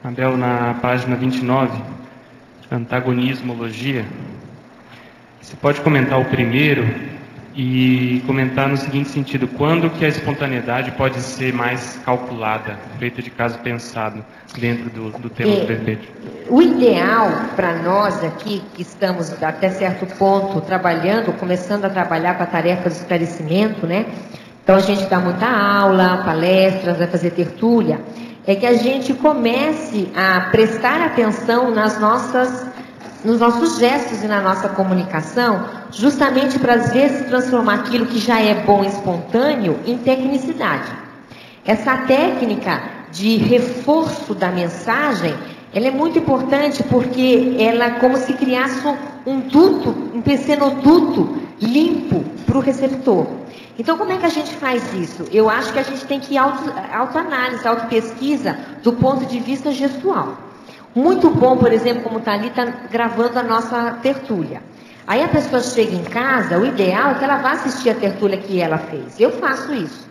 Abel, na página 29, antagonismologia, você pode comentar o primeiro e comentar no seguinte sentido: quando que a espontaneidade pode ser mais calculada, feita de caso pensado, dentro do tema do verbete? O ideal para nós aqui, que estamos até certo ponto trabalhando, começando a trabalhar com a tarefa de esclarecimento, né? Então a gente dá muita aula, palestras, vai fazer tertúlia, é que a gente comece a prestar atenção nos nossos gestos e na nossa comunicação, justamente para às vezes transformar aquilo que já é bom e espontâneo em tecnicidade. Essa técnica de reforço da mensagem, ela é muito importante porque ela é como se criasse um duto, um pequeno duto limpo para o receptor. Então, como é que a gente faz isso? Eu acho que a gente tem que ir autoanálise, autopesquisa do ponto de vista gestual. Muito bom, por exemplo, como está ali, está gravando a nossa tertúlia. Aí a pessoa chega em casa, o ideal é que ela vá assistir a tertúlia que ela fez. Eu faço isso.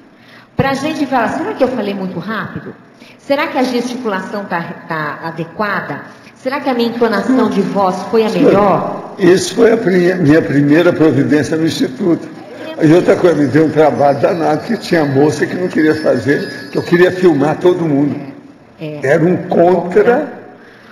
Para a gente falar, será que eu falei muito rápido? Será que a gesticulação está adequada? Será que a minha entonação de voz foi a melhor? Isso foi a minha primeira providência no Instituto. E outra coisa, me deu um trabalho danado, que tinha moça que não queria fazer, que eu queria filmar todo mundo. Era um contra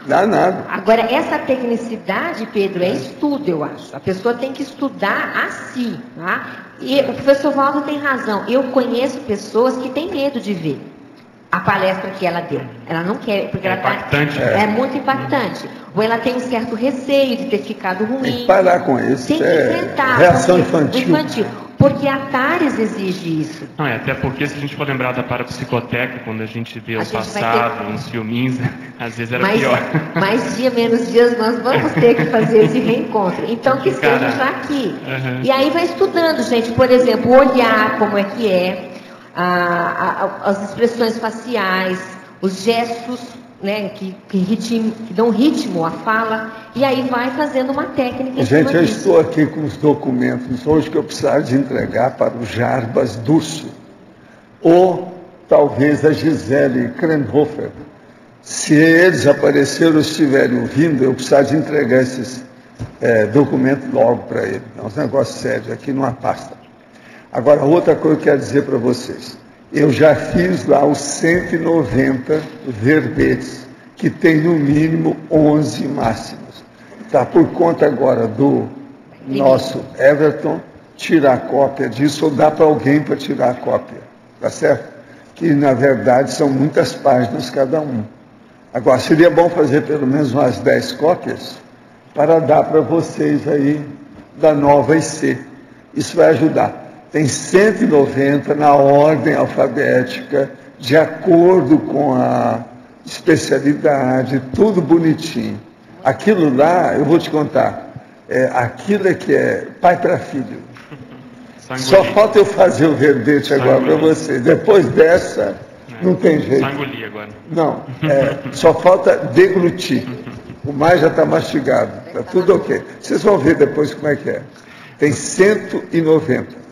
danado. Agora, essa tecnicidade, Pedro, é estudo, eu acho. A pessoa tem que estudar a si. Tá? E o professor Waldo tem razão. Eu conheço pessoas que têm medo de ver a palestra que ela deu. Ela não quer, porque ela impactante. É muito impactante. Ou ela tem um certo receio de ter ficado ruim. Tem que parar com isso. Tem que enfrentar. Reação infantil. Porque a TARES exige isso. Não, até porque se a gente for lembrar da parapsicoteca, quando a gente vê o passado, uns filminhos, às vezes era pior. Mais dia, menos dias, nós vamos ter que fazer esse reencontro. Então, que seja já aqui. E aí vai estudando, gente. Por exemplo, olhar como é que é, as expressões faciais, os gestos, né, que dão ritmo à fala, e aí vai fazendo uma técnica. Gente, eu estou aqui com os documentos hoje que eu precisava de entregar para o Jarbas Dúcio, ou talvez a Gisele Krenhofer. Se eles apareceram ou estiverem ouvindo, eu precisava de entregar esses documentos logo para ele. É um negócio sério, aqui numa pasta. Agora, outra coisa que eu quero dizer para vocês. Eu já fiz lá os 190 verbetes, que tem no mínimo 11 máximos. Está por conta agora do nosso Everton tirar a cópia disso, ou dá para alguém para tirar a cópia, tá certo? Que, na verdade, são muitas páginas cada um. Agora, seria bom fazer pelo menos umas 10 cópias para dar para vocês aí da nova IC. Isso vai ajudar. Tem 190 na ordem alfabética, de acordo com a especialidade, tudo bonitinho. Aquilo lá, eu vou te contar, aquilo é que é pai para filho. Só falta eu fazer o verbete agora para vocês. Depois dessa, não tem jeito. Só engolir agora. Não, só falta deglutir. O mais já está mastigado, está tudo ok. Vocês vão ver depois como é que é. Tem 190.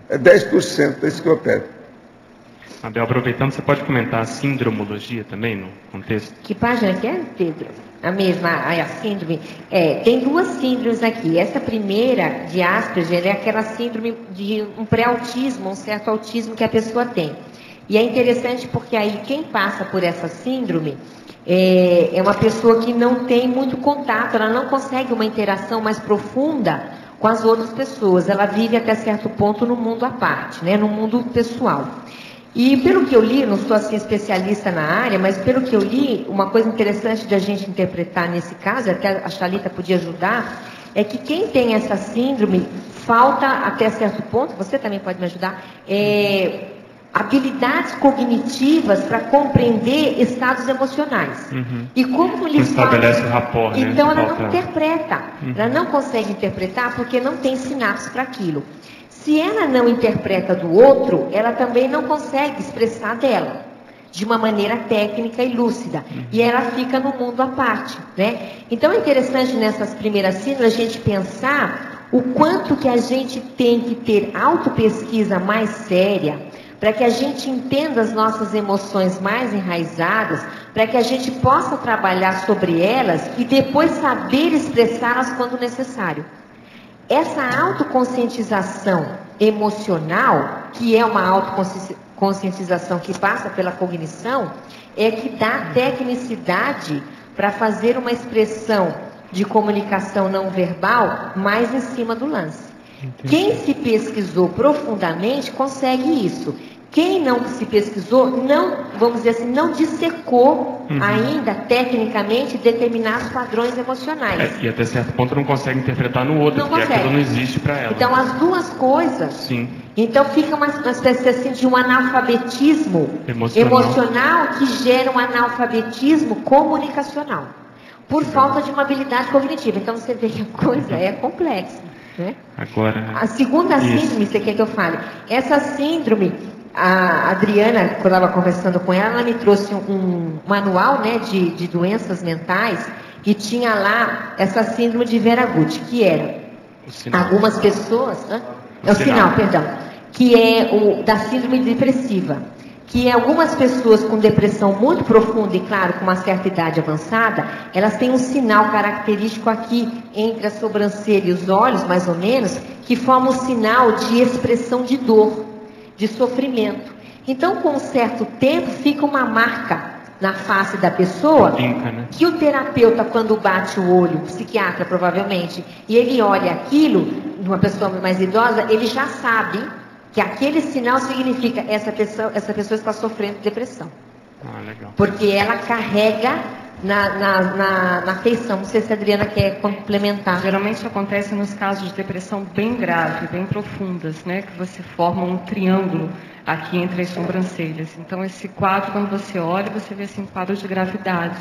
É 10% da enciclopédia. Abel, aproveitando, você pode comentar a sindromologia também no contexto? Que página que é, Pedro? A mesma, a síndrome. Tem duas síndromes aqui. Essa primeira, de Asperger, é aquela síndrome de um pré-autismo, um certo autismo que a pessoa tem. E é interessante porque aí quem passa por essa síndrome é uma pessoa que não tem muito contato, ela não consegue uma interação mais profunda com as outras pessoas. Ela vive até certo ponto no mundo à parte, né? No mundo pessoal. E pelo que eu li, não sou assim especialista na área, mas pelo que eu li, uma coisa interessante de a gente interpretar nesse caso, até a Thalita podia ajudar, é que quem tem essa síndrome, falta até certo ponto, você também pode me ajudar, habilidades cognitivas para compreender estados emocionais. E como eles estabelece o rapport, né? Então ela não interpreta, ela não consegue interpretar porque não tem sinapse para aquilo. Se ela não interpreta do outro, ela também não consegue expressar dela de uma maneira técnica e lúcida. E ela fica no mundo à parte, né? Então é interessante nessas primeiras síndromes a gente pensar o quanto que a gente tem que ter autopesquisa mais séria para que a gente entenda as nossas emoções mais enraizadas, para que a gente possa trabalhar sobre elas e depois saber expressá-las quando necessário. Essa autoconscientização emocional, que é uma autoconscientização que passa pela cognição, é que dá tecnicidade para fazer uma expressão de comunicação não verbal mais em cima do lance. Entendi. Quem se pesquisou profundamente consegue isso. Quem não se pesquisou, não, vamos dizer assim, não dissecou ainda tecnicamente determinados padrões emocionais. E até certo ponto não consegue interpretar no outro, porque aquilo não existe para ela. Então as duas coisas. Sim. Então fica uma espécie assim de um analfabetismo emocional que gera um analfabetismo comunicacional. Por falta de uma habilidade cognitiva. Então você vê que a coisa é complexa. Né? Agora, a segunda síndrome, você quer que eu fale? Essa síndrome, a Adriana, quando eu estava conversando com ela me trouxe um manual, né, de doenças mentais, e tinha lá essa síndrome de Vera-Gut, que era algumas pessoas... É o sinal, perdão. Que é da síndrome depressiva. Que algumas pessoas com depressão muito profunda e, claro, com uma certa idade avançada, elas têm um sinal característico aqui entre a sobrancelha e os olhos, mais ou menos, que forma um sinal de expressão de dor, de sofrimento. Então, com um certo tempo, fica uma marca na face da pessoa, que o terapeuta, quando bate o olho, o psiquiatra provavelmente, e ele olha aquilo, numa pessoa mais idosa, ele já sabe que aquele sinal significa essa pessoa está sofrendo de depressão. Legal. Porque ela carrega na feição. Não sei se a Adriana quer complementar. Geralmente acontece nos casos de depressão bem grave, bem profundas, né? Que você forma um triângulo aqui entre as sobrancelhas. Então esse quadro, quando você olha, você vê assim, quadro de gravidade.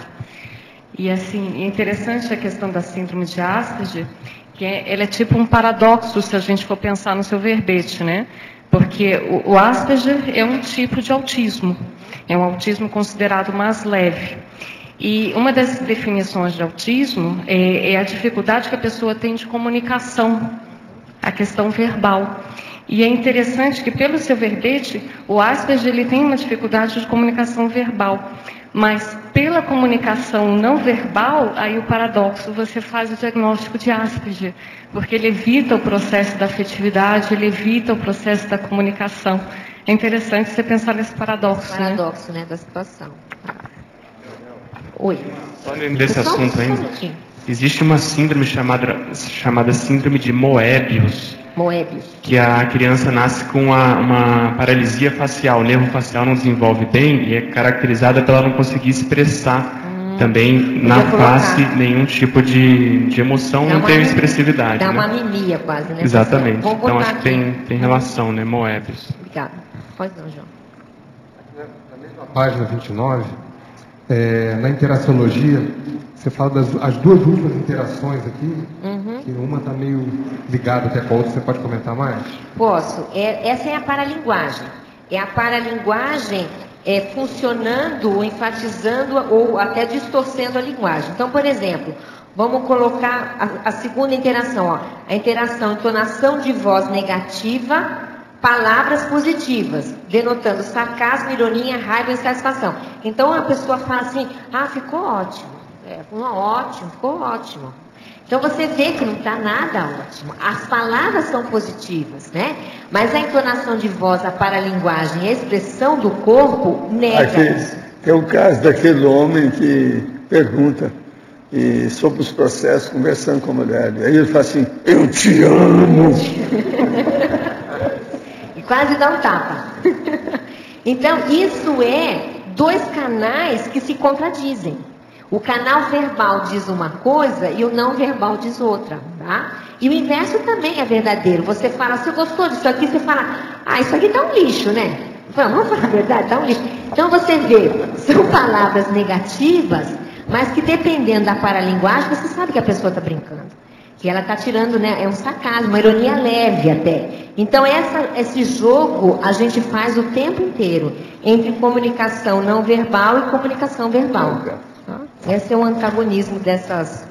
E assim, é interessante a questão da síndrome de Asperger, que ela é tipo um paradoxo se a gente for pensar no seu verbete, né? Porque o Asperger é um tipo de autismo, é um autismo considerado mais leve. E uma das definições de autismo é a dificuldade que a pessoa tem de comunicação, a questão verbal. E é interessante que, pelo seu verbete, o Asperger ele tem uma dificuldade de comunicação verbal. Mas pela comunicação não verbal, aí o paradoxo, você faz o diagnóstico de Asperger, porque ele evita o processo da afetividade, ele evita o processo da comunicação. É interessante você pensar nesse paradoxo. O paradoxo, né, da situação. Oi. Só nesse assunto ainda, existe uma síndrome chamada síndrome de Moebius. Que a criança nasce com uma paralisia facial, o nervo facial não desenvolve bem e é caracterizada pela não conseguir expressar também na face nenhum tipo de emoção, não tem expressividade. Dá uma mimia quase, né? Exatamente. Então acho que tem relação, né? Moebius. Obrigada. Pode não, João. Na mesma página 29, na interaciologia, você fala das duas últimas interações aqui, que uma está meio ligada até com a outra, você pode comentar mais? Posso. Essa é a paralinguagem. É a paralinguagem funcionando, ou enfatizando, ou até distorcendo a linguagem. Então, por exemplo, vamos colocar a segunda interação. Ó. A interação, entonação de voz negativa, palavras positivas, denotando sarcasmo, ironia, raiva e insatisfação. Então, a pessoa fala assim, ficou ótimo. Ótimo, ficou ótimo. Então você vê que não está nada ótimo. As palavras são positivas, né? Mas a entonação de voz, a paralinguagem e a expressão do corpo nega. É o caso daquele homem que pergunta sobre os processos, conversando com a mulher. Aí ele fala assim, eu te amo. E quase dá um tapa. Então isso é dois canais que se contradizem. O canal verbal diz uma coisa e o não verbal diz outra, tá? E o inverso também é verdadeiro. Você fala, você gostou disso aqui? Você fala, isso aqui tá um lixo, né? Vamos falar a verdade, tá um lixo. Então você vê, são palavras negativas, mas que dependendo da paralinguagem, você sabe que a pessoa está brincando. Que ela está tirando, né? É um sarcasmo, uma ironia leve até. Então esse jogo a gente faz o tempo inteiro, entre comunicação não verbal e comunicação verbal. Esse é o antagonismo dessas